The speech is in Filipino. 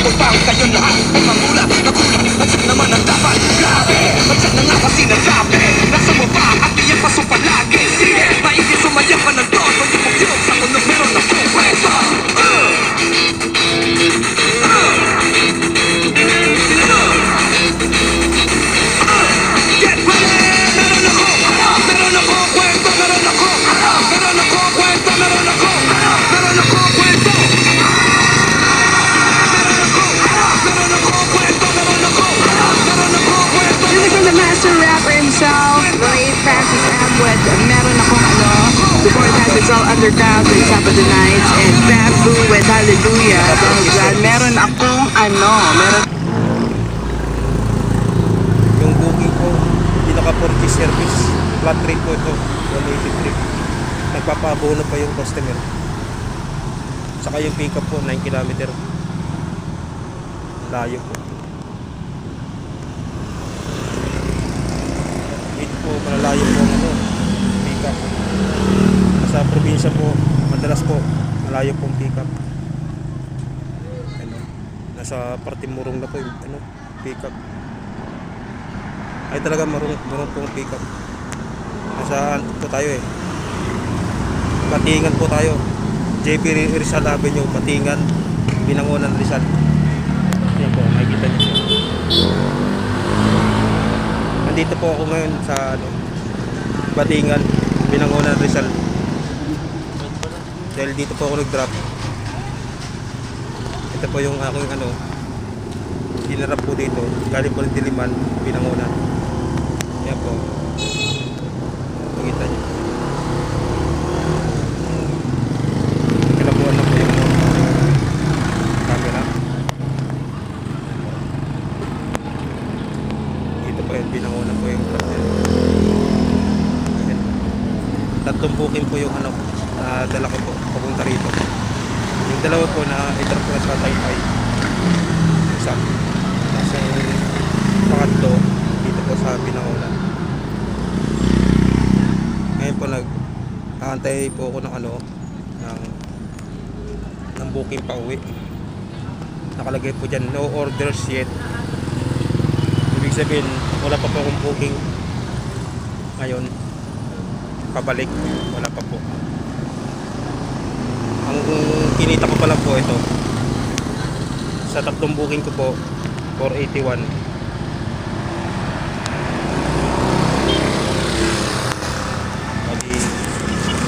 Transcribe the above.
upang kayo lahat ay mamula. Nagulat, at naman ang dapat. Grabe, at na nga ba sinasabi? Nasa mo ba at iyan paso palagi? Sige, maigi sumaya pa ng todo. Yung sa tunog meron na po kwento. Get ready! Meron ako kwento, meron ako kwento, meron ako kwento. This is from the master rapper himself, the late Francis M. with Meron Akong Ano. Before that, it's all underground with Saturday Nights and Bamboo with Hallelujah. Dahil meron akong ano, meron Yung booking ko, hindi naka-40 service. Flat rate po ito, 183. Nagpapabono pa yung customer. Saka yung pick up po, 9 km. Layo po. Dito po, malalayo po ang ano, pick up. Sa probinsya po, madalas po, malayo pong pick up. Ano, nasa Partimurong na po yung ano, pick up. Ay talaga marunong pong pick up. Nasaan po tayo eh. Patingan po tayo. JP Rizal Avenue, Patingan, Binangonan, Rizal. Yan po, makikita niyo. Nandito po ako ngayon sa ano, Patingan, Binangonan, Rizal. Dahil dito po ako nag-drop. Ito po yung aking ano, dinarap po dito. Galing po ng Diliman, Binangonan. Yan po. Makita niyo. Kalabuan na po yung camera. Dito po yung Binangonan po yung truck. Tatlong booking po yung ano, dala ko po papunta rito. Yung dalawa po na i-drop ko sa Taytay. Isa. Kasi pangatlo dito po sa Binangonan. Ngayon po nag-aantay po ako ng ano, ng booking pa uwi. Nakalagay po dyan, no orders yet. Ibig sabihin, wala pa po akong booking ngayon. Pabalik, wala pa po. Ang kinita ko pa lang po ito. Sa tatlong booking ko po, 481.